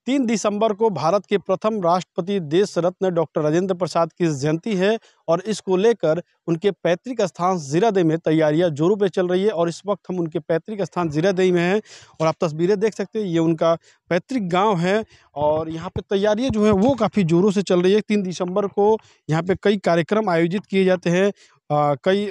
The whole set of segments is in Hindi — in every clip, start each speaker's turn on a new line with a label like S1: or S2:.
S1: 3 दिसंबर को भारत के प्रथम राष्ट्रपति देश रत्न डॉक्टर राजेंद्र प्रसाद की जयंती है और इसको लेकर उनके पैतृक स्थान जीरादेई में तैयारियां जोरों पे चल रही है। और इस वक्त हम उनके पैतृक स्थान जीरादेई में हैं और आप तस्वीरें देख सकते हैं, ये उनका पैतृक गांव है और यहाँ पे तैयारियां जो है वो काफ़ी जोरों से चल रही है। 3 दिसंबर को यहाँ पे कई कार्यक्रम आयोजित किए जाते हैं। कई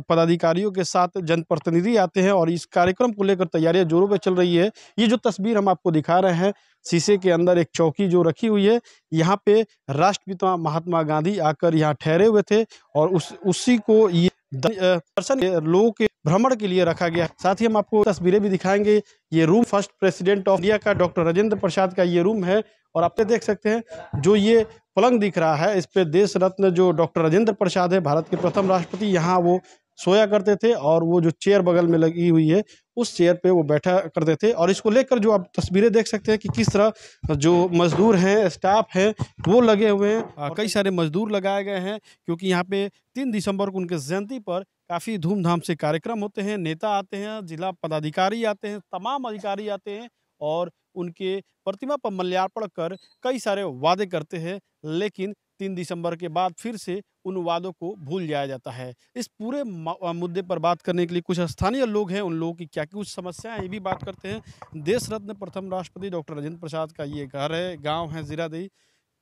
S1: पदाधिकारियों के साथ जनप्रतिनिधि आते हैं और इस कार्यक्रम को लेकर तैयारियां जोरों पे चल रही है। ये जो तस्वीर हम आपको दिखा रहे हैं, शीशे के अंदर एक चौकी जो रखी हुई है, यहाँ पे राष्ट्रपिता महात्मा गांधी आकर यहाँ ठहरे हुए थे और उसी को ये दर्शन लोगों के भ्रमण के लिए रखा गया। साथ ही हम आपको तस्वीरें भी दिखाएंगे। ये room first president of India का डॉक्टर राजेंद्र प्रसाद का ये रूम है और आप देख सकते हैं जो ये पलंग दिख रहा है, इस पे देश रत्न जो डॉक्टर राजेंद्र प्रसाद है, भारत के प्रथम राष्ट्रपति, यहाँ वो सोया करते थे और वो जो चेयर बगल में लगी हुई है उस चेयर पे वो बैठा करते थे। और इसको लेकर जो आप तस्वीरें देख सकते हैं कि किस तरह जो मजदूर हैं, स्टाफ है, वो लगे हुए हैं। कई सारे मजदूर लगाए गए हैं क्योंकि यहाँ पे 3 दिसंबर को उनके जयंती पर काफ़ी धूमधाम से कार्यक्रम होते हैं। नेता आते हैं, जिला पदाधिकारी आते हैं, तमाम अधिकारी आते हैं और उनके प्रतिमा पर माल्यार्पण कर कई सारे वादे करते हैं, लेकिन 3 दिसंबर के बाद फिर से उन वादों को भूल जाया जाता है। इस पूरे मुद्दे पर बात करने के लिए कुछ स्थानीय लोग हैं, उन लोगों की क्या कुछ समस्याएं हैं ये भी बात करते हैं। देश रत्न प्रथम राष्ट्रपति डॉक्टर राजेंद्र प्रसाद का ये घर है, गांव है जीरादेई।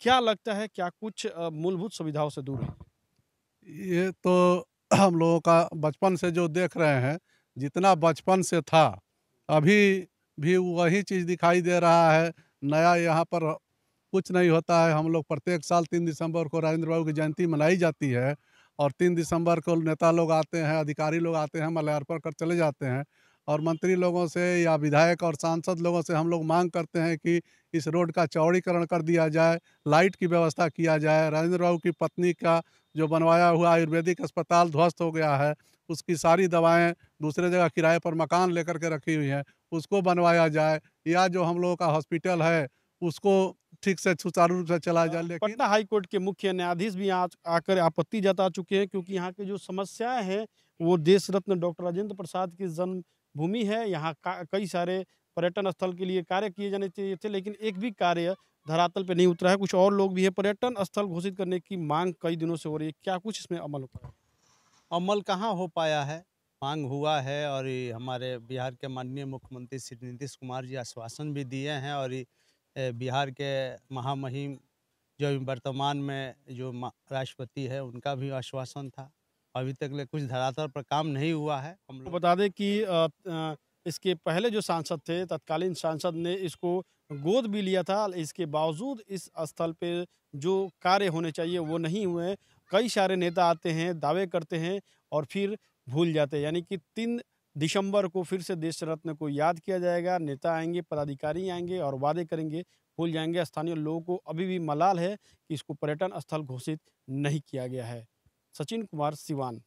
S1: क्या लगता है, क्या कुछ मूलभूत सुविधाओं से दूर है?
S2: ये तो हम लोगों का बचपन से जो देख रहे हैं, जितना बचपन से था, अभी भी वही चीज़ दिखाई दे रहा है। नया यहाँ पर कुछ नहीं होता है। हम लोग प्रत्येक साल 3 दिसंबर को राजेंद्र बाबू की जयंती मनाई जाती है और 3 दिसंबर को नेता लोग आते हैं, अधिकारी लोग आते हैं, माल्यार्पण कर चले जाते हैं और मंत्री लोगों से या विधायक और सांसद लोगों से हम लोग मांग करते हैं कि इस रोड का चौड़ीकरण कर दिया जाए, लाइट की व्यवस्था किया जाए। राजेंद्र बाबू की पत्नी का जो बनवाया हुआ आयुर्वेदिक अस्पताल ध्वस्त हो गया है, उसकी सारी दवाएँ दूसरे जगह किराए पर मकान लेकर के रखी हुई हैं, उसको बनवाया जाए या जो हम लोगों का हॉस्पिटल है, उसको ठीक से सुचारू रूप से चलाया जाए। लेकिन
S1: पटना हाई कोर्ट के मुख्य न्यायाधीश भी आज आकर आपत्ति जता चुके हैं क्योंकि यहाँ की जो समस्याएं हैं वो देश रत्न डॉक्टर राजेंद्र प्रसाद की जन्मभूमि है। यहाँ कई सारे पर्यटन स्थल के लिए कार्य किए जाने चाहिए थे, लेकिन एक भी कार्य धरातल पे नहीं उतरा है। कुछ और लोग भी हैं, पर्यटन स्थल घोषित करने की मांग कई दिनों से हो रही है। क्या कुछ इसमें अमल हो पाया?
S3: अमल कहाँ हो पाया है। मांग हुआ है और ये हमारे बिहार के माननीय मुख्यमंत्री श्री नीतीश कुमार जी आश्वासन भी दिए हैं और बिहार के महामहिम जो वर्तमान में जो राष्ट्रपति है उनका भी आश्वासन था। अभी तक ले कुछ धरातल पर काम नहीं हुआ है। हम
S1: तो
S3: लोग
S1: बता दें कि इसके पहले जो सांसद थे, तत्कालीन सांसद ने इसको गोद भी लिया था। इसके बावजूद इस स्थल पे जो कार्य होने चाहिए वो नहीं हुए। कई सारे नेता आते हैं, दावे करते हैं और फिर भूल जाते हैं। यानी कि 3 दिसंबर को फिर से देश रत्न को याद किया जाएगा। नेता आएंगे, पदाधिकारी आएंगे और वादे करेंगे, भूल जाएंगे। स्थानीय लोगों को अभी भी मलाल है कि इसको पर्यटन स्थल घोषित नहीं किया गया है। सचिन कुमार, सिवान।